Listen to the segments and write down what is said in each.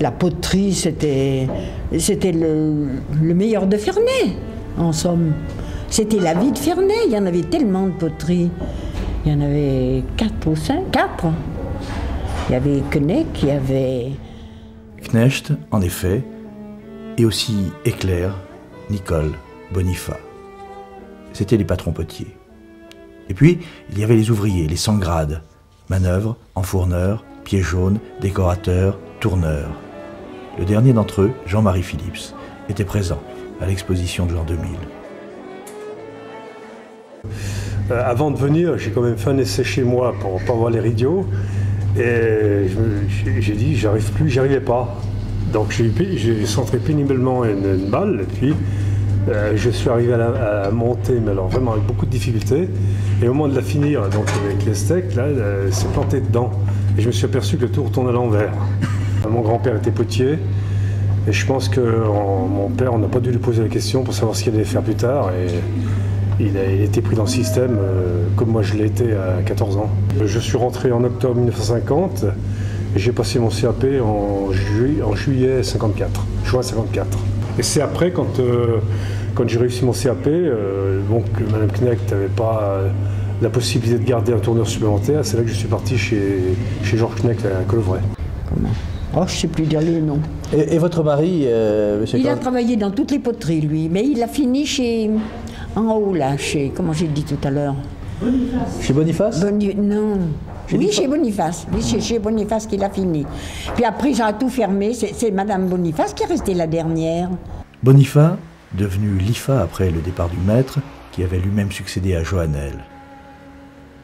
La poterie, c'était le meilleur de Ferney, en somme. C'était la vie de Ferney, il y en avait tellement de poteries. Il y en avait 4 ou 5, 4. Il y avait Knecht, il y avait... Knecht, en effet, et aussi Éclair, Nicole, Boniface. C'étaient les patrons potiers. Et puis, il y avait les ouvriers, les sans-grades, manœuvres, enfourneurs, pieds jaunes, décorateurs, tourneurs. Le dernier d'entre eux, Jean-Marie Phillips, était présent à l'exposition de l'an 2000. Avant de venir, j'ai quand même fait un essai chez moi pour pas voir les radios. Et j'ai dit, j'y arrivais pas. Donc j'ai centré péniblement une balle, et puis je suis arrivé à monter, mais alors vraiment avec beaucoup de difficultés. Et au moment de la finir, donc avec les steaks, là, c'est planté dedans. Et je me suis aperçu que le tour tourne à l'envers. Mon grand-père était potier, et je pense que mon père, on n'a pas dû lui poser la question pour savoir ce qu'il allait faire plus tard. Et il était pris dans le système comme moi je l'ai été à 14 ans. Je suis rentré en octobre 1950 et j'ai passé mon CAP en juillet 54, juin 54. Et c'est après, quand j'ai réussi mon CAP, donc Mme Knecht n'avait pas la possibilité de garder un tourneur supplémentaire, c'est là que je suis parti chez Georges Knecht à Colvray. Comment ? Oh, je ne sais plus dire le nom. Et votre mari, monsieur Il a travaillé dans toutes les poteries, lui, mais il a fini chez... En haut, là, chez... Comment j'ai dit tout à l'heure ? Chez Boniface ? Non. Oui, chez Boniface. Oui, c'est chez Boniface qu'il a fini. Puis après, j'ai tout fermé. C'est Madame Boniface qui est restée la dernière. Boniface, devenu l'IFA après le départ du maître, qui avait lui-même succédé à Joannel.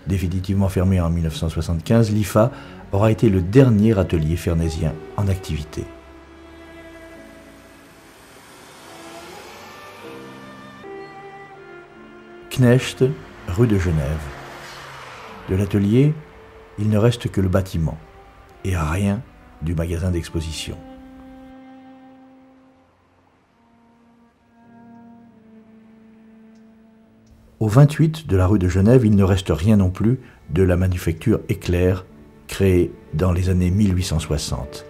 Définitivement fermé en 1975, l'IFA aura été le dernier atelier fernaisien en activité. Knecht, rue de Genève. De l'atelier, il ne reste que le bâtiment et rien du magasin d'exposition. Au 28 de la rue de Genève, il ne reste rien non plus de la manufacture Éclair, créée dans les années 1860.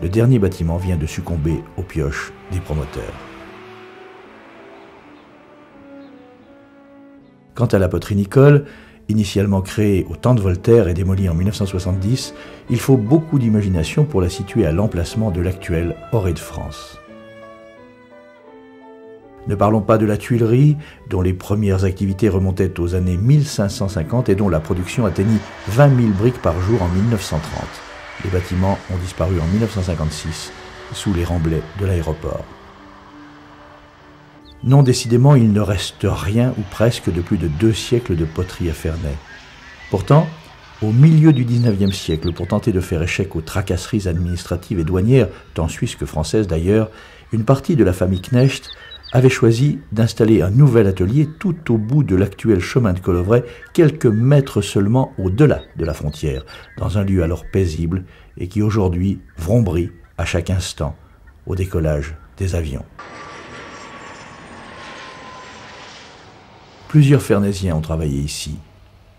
Le dernier bâtiment vient de succomber aux pioches des promoteurs. Quant à la poterie Nicole, initialement créée au temps de Voltaire et démolie en 1970, il faut beaucoup d'imagination pour la situer à l'emplacement de l'actuelle Orée de France. Ne parlons pas de la tuilerie, dont les premières activités remontaient aux années 1550 et dont la production atteignit 20 000 briques par jour en 1930. Les bâtiments ont disparu en 1956 sous les remblais de l'aéroport. Non, décidément, il ne reste rien ou presque de plus de 2 siècles de poterie à Ferney. Pourtant, au milieu du XIXe siècle, pour tenter de faire échec aux tracasseries administratives et douanières, tant suisses que françaises d'ailleurs, une partie de la famille Knecht avait choisi d'installer un nouvel atelier tout au bout de l'actuel chemin de Colvray, quelques mètres seulement au-delà de la frontière, dans un lieu alors paisible et qui aujourd'hui vrombrit à chaque instant au décollage des avions. Plusieurs Fernaisiens ont travaillé ici.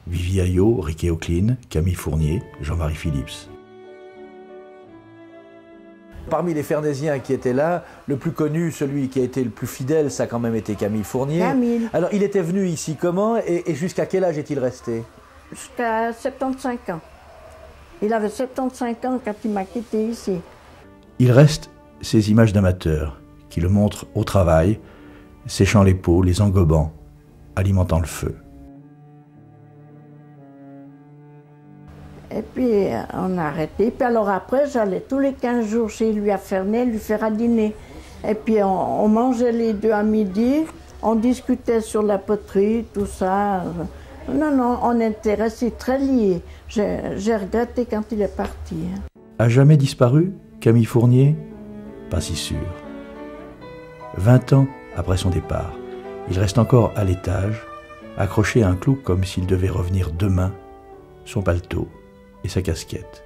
Vivi Ayot, Riquet Auclin, Camille Fournier, Jean-Marie Phillips. Parmi les Fernaisiens qui étaient là, le plus connu, celui qui a été le plus fidèle, ça a quand même été Camille Fournier. Camille. Alors, il était venu ici comment et jusqu'à quel âge est-il resté? Jusqu'à 75 ans. Il avait 75 ans quand il m'a quitté ici. Il reste ces images d'amateurs qui le montrent au travail, séchant les peaux, les engobant, alimentant le feu. Et puis on a arrêté. Puis alors après, j'allais tous les 15 jours chez lui à Ferney, lui faire à dîner. Et puis on mangeait les deux à midi, on discutait sur la poterie, tout ça. Non, on était restés très liés. J'ai regretté quand il est parti. A jamais disparu, Camille Fournier? Pas si sûr. 20 ans après son départ, il reste encore à l'étage, accroché à un clou comme s'il devait revenir demain, son paletot et sa casquette.